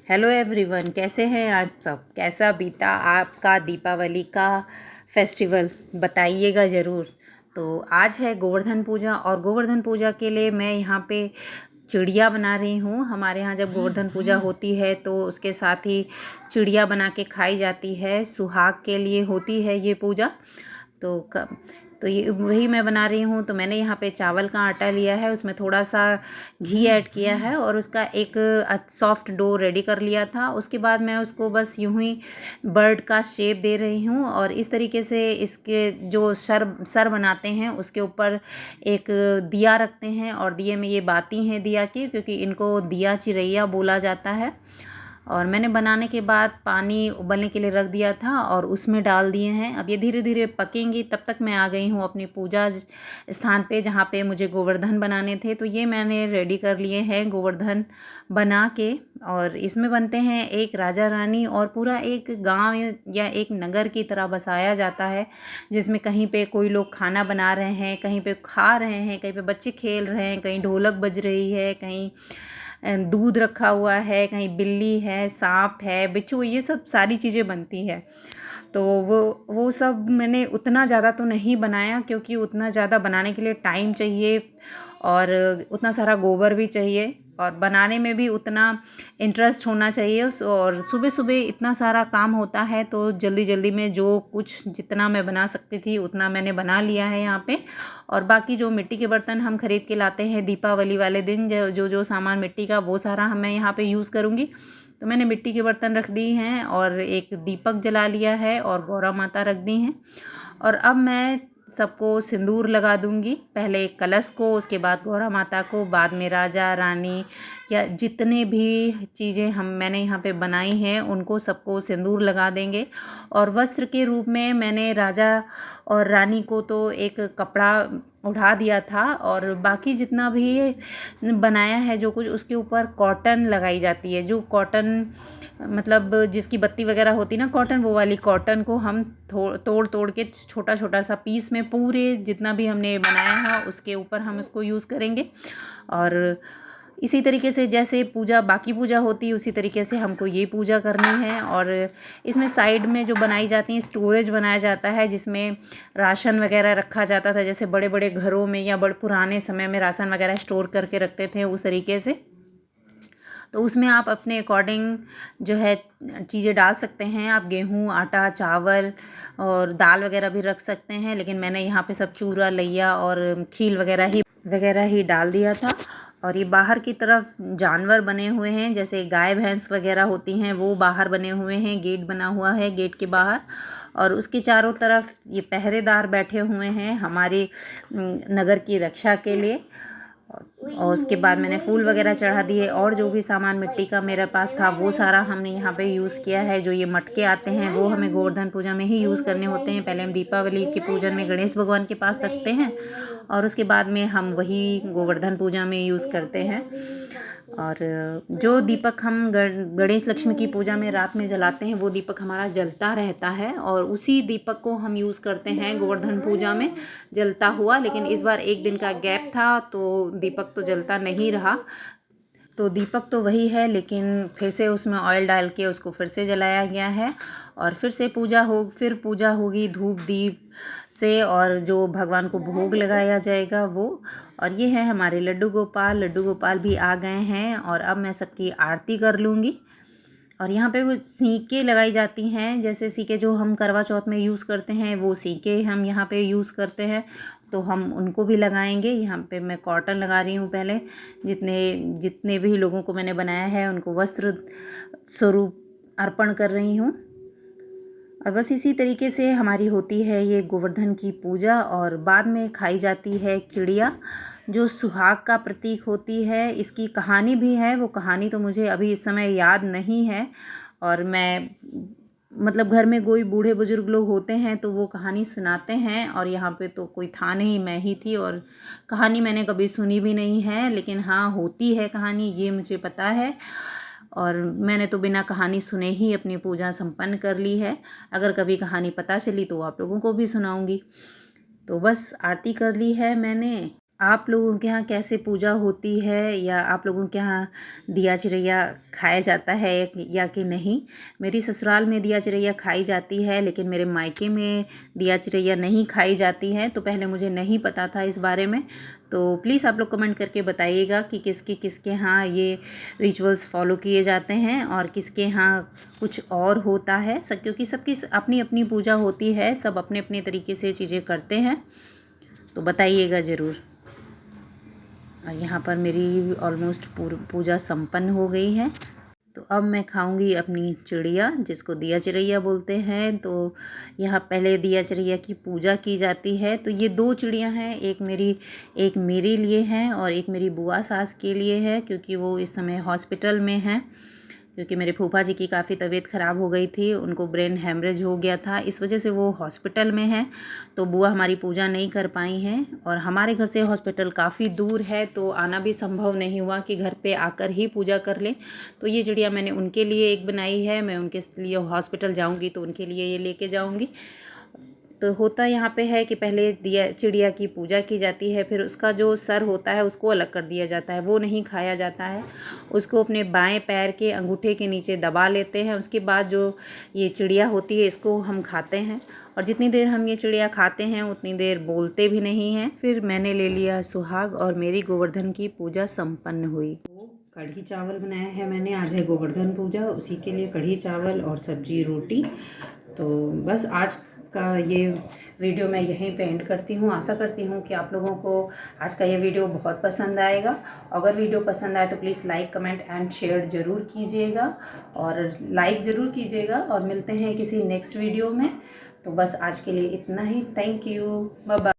Hello everyone, कैसे हैं आप सब। कैसा बीता आपका दीपावली का फेस्टिवल, बताइएगा ज़रूर। तो आज है गोवर्धन पूजा और गोवर्धन पूजा के लिए मैं यहाँ पे चिड़िया बना रही हूँ। हमारे यहाँ जब गोवर्धन पूजा होती है तो उसके साथ ही चिड़िया बना के खाई जाती है। सुहाग के लिए होती है ये पूजा। तो ये वही मैं बना रही हूँ। तो मैंने यहाँ पे चावल का आटा लिया है, उसमें थोड़ा सा घी ऐड किया है और उसका एक सॉफ्ट डो रेडी कर लिया था। उसके बाद मैं उसको बस यूं ही बर्ड का शेप दे रही हूँ और इस तरीके से इसके जो सर बनाते हैं उसके ऊपर एक दिया रखते हैं और दिए में ये बाती हैं दिया की, क्योंकि इनको दिया चिरैया बोला जाता है। और मैंने बनाने के बाद पानी उबलने के लिए रख दिया था और उसमें डाल दिए हैं। अब ये धीरे धीरे पकेंगी। तब तक मैं आ गई हूँ अपनी पूजा स्थान पे, जहाँ पे मुझे गोवर्धन बनाने थे। तो ये मैंने रेडी कर लिए हैं गोवर्धन बना के। और इसमें बनते हैं एक राजा रानी और पूरा एक गांव या एक नगर की तरह बसाया जाता है, जिसमें कहीं पे कोई लोग खाना बना रहे हैं, कहीं पे खा रहे हैं, कहीं पे बच्चे खेल रहे हैं, कहीं ढोलक बज रही है, कहीं दूध रखा हुआ है, कहीं बिल्ली है, सांप है, बिच्छू, ये सब सारी चीज़ें बनती है। तो वो सब मैंने उतना ज़्यादा तो नहीं बनाया, क्योंकि उतना ज़्यादा बनाने के लिए टाइम चाहिए और उतना सारा गोबर भी चाहिए और बनाने में भी उतना इंटरेस्ट होना चाहिए। और सुबह सुबह इतना सारा काम होता है, तो जल्दी जल्दी में जो कुछ जितना मैं बना सकती थी उतना मैंने बना लिया है यहाँ पे। और बाकी जो मिट्टी के बर्तन हम खरीद के लाते हैं दीपावली वाले दिन, जो सामान मिट्टी का, वो सारा मैं यहाँ पे यूज़ करूँगी। तो मैंने मिट्टी के बर्तन रख दी हैं और एक दीपक जला लिया है और गौरा माता रख दी हैं। और अब मैं सबको सिंदूर लगा दूंगी, पहले कलश को, उसके बाद गौरा माता को, बाद में राजा रानी या जितने भी चीज़ें मैंने यहाँ पे बनाई हैं उनको सबको सिंदूर लगा देंगे। और वस्त्र के रूप में मैंने राजा और रानी को तो एक कपड़ा उड़ा दिया था और बाकी जितना भी बनाया है जो कुछ, उसके ऊपर कॉटन लगाई जाती है। जो कॉटन मतलब जिसकी बत्ती वगैरह होती है ना, कॉटन, वो वाली कॉटन को हम तोड़ तोड़ के छोटा छोटा सा पीस में पूरे जितना भी हमने बनाया है उसके ऊपर हम उसको यूज़ करेंगे। और इसी तरीके से जैसे पूजा, बाकी पूजा होती है, उसी तरीके से हमको ये पूजा करनी है। और इसमें साइड में जो बनाई जाती हैं, स्टोरेज बनाया जाता है जिसमें राशन वगैरह रखा जाता था, जैसे बड़े बड़े घरों में या बड़े पुराने समय में राशन वगैरह स्टोर करके रखते थे, उस तरीके से। तो उसमें आप अपने अकॉर्डिंग जो है चीज़ें डाल सकते हैं। आप गेहूँ, आटा, चावल और दाल वगैरह भी रख सकते हैं, लेकिन मैंने यहाँ पे सब चूरा, लैया और खील वगैरह ही डाल दिया था। और ये बाहर की तरफ जानवर बने हुए हैं, जैसे गाय भैंस वगैरह होती हैं, वो बाहर बने हुए हैं। गेट बना हुआ है, गेट के बाहर, और उसके चारों तरफ ये पहरेदार बैठे हुए हैं हमारे नगर की रक्षा के लिए। और उसके बाद मैंने फूल वगैरह चढ़ा दिए और जो भी सामान मिट्टी का मेरे पास था वो सारा हमने यहाँ पे यूज़ किया है। जो ये मटके आते हैं वो हमें गोवर्धन पूजा में ही यूज़ करने होते हैं। पहले हम दीपावली के पूजन में गणेश भगवान के पास रखते हैं और उसके बाद में हम वही गोवर्धन पूजा में यूज़ करते हैं। और जो दीपक हम गणेश लक्ष्मी की पूजा में रात में जलाते हैं, वो दीपक हमारा जलता रहता है और उसी दीपक को हम यूज़ करते हैं गोवर्धन पूजा में जलता हुआ। लेकिन इस बार एक दिन का गैप था तो दीपक तो जलता नहीं रहा। तो दीपक तो वही है, लेकिन फिर से उसमें ऑयल डाल के उसको फिर से जलाया गया है और फिर पूजा होगी धूप दीप से, और जो भगवान को भोग लगाया जाएगा वो। और ये है हमारे लड्डू गोपाल भी आ गए हैं और अब मैं सबकी आरती कर लूँगी। और यहाँ पे वो सीके लगाई जाती हैं, जैसे सीके जो हम करवा चौथ में यूज़ करते हैं, वो सीके हम यहाँ पे यूज़ करते हैं, तो हम उनको भी लगाएंगे। यहाँ पे मैं कॉटन लगा रही हूँ पहले। जितने भी लोगों को मैंने बनाया है उनको वस्त्र स्वरूप अर्पण कर रही हूँ। और बस इसी तरीके से हमारी होती है ये गोवर्धन की पूजा। और बाद में खाई जाती है चिड़िया, जो सुहाग का प्रतीक होती है। इसकी कहानी भी है, वो कहानी तो मुझे अभी इस समय याद नहीं है। और मैं मतलब घर में कोई बूढ़े बुजुर्ग लोग होते हैं तो वो कहानी सुनाते हैं, और यहाँ पे तो कोई था नहीं, मैं ही थी, और कहानी मैंने कभी सुनी भी नहीं है। लेकिन हाँ, होती है कहानी, ये मुझे पता है। और मैंने तो बिना कहानी सुने ही अपनी पूजा संपन्न कर ली है। अगर कभी कहानी पता चली तो आप लोगों को भी सुनाऊंगी। तो बस आरती कर ली है मैंने। आप लोगों के यहाँ कैसे पूजा होती है, या आप लोगों के यहाँ दिया चिरैया खाया जाता है या कि नहीं। मेरी ससुराल में दिया चिरैया खाई जाती है, लेकिन मेरे मायके में दिया चिरैया नहीं खाई जाती है। तो पहले मुझे नहीं पता था इस बारे में। तो प्लीज़ आप लोग कमेंट करके बताइएगा कि किसके यहाँ ये रिचुअल्स फॉलो किए जाते हैं और किसके यहाँ कुछ और होता है। सब क्योंकि सबकी अपनी अपनी पूजा होती है, सब अपने अपने तरीके से चीज़ें करते हैं, तो बताइएगा ज़रूर। और यहाँ पर मेरी ऑलमोस्ट पूजा संपन्न हो गई है। तो अब मैं खाऊंगी अपनी चिड़िया, जिसको दिया चिरैया बोलते हैं। तो यहाँ पहले दिया चिरैया की पूजा की जाती है। तो ये 2 चिड़िया हैं, एक मेरे लिए है और एक मेरी बुआ सास के लिए है, क्योंकि वो इस समय हॉस्पिटल में हैं। क्योंकि मेरे फूफा जी की काफ़ी तबीयत ख़राब हो गई थी, उनको ब्रेन हेमरेज हो गया था, इस वजह से वो हॉस्पिटल में हैं। तो बुआ हमारी पूजा नहीं कर पाई हैं, और हमारे घर से हॉस्पिटल काफ़ी दूर है, तो आना भी संभव नहीं हुआ कि घर पे आकर ही पूजा कर लें। तो ये चिड़िया मैंने उनके लिए एक बनाई है, मैं उनके लिए हॉस्पिटल जाऊँगी तो उनके लिए ये लेके जाऊँगी। तो होता यहाँ पे है कि पहले दिया चिड़िया की पूजा की जाती है, फिर उसका जो सर होता है उसको अलग कर दिया जाता है, वो नहीं खाया जाता है। उसको अपने बाएं पैर के अंगूठे के नीचे दबा लेते हैं। उसके बाद जो ये चिड़िया होती है इसको हम खाते हैं, और जितनी देर हम ये चिड़िया खाते हैं उतनी देर बोलते भी नहीं हैं। फिर मैंने ले लिया सुहाग और मेरी गोवर्धन की पूजा संपन्न हुई। कढ़ी चावल बनाया है मैंने, आज है गोवर्धन पूजा, उसी के लिए कढ़ी चावल और सब्जी रोटी। तो बस आज का ये वीडियो मैं यहीं पे एंड करती हूँ। आशा करती हूँ कि आप लोगों को आज का ये वीडियो बहुत पसंद आएगा। अगर वीडियो पसंद आए तो please like comment and share ज़रूर कीजिएगा, और लाइक ज़रूर कीजिएगा। और मिलते हैं किसी नेक्स्ट वीडियो में। तो बस आज के लिए इतना ही। Thank you, bye bye.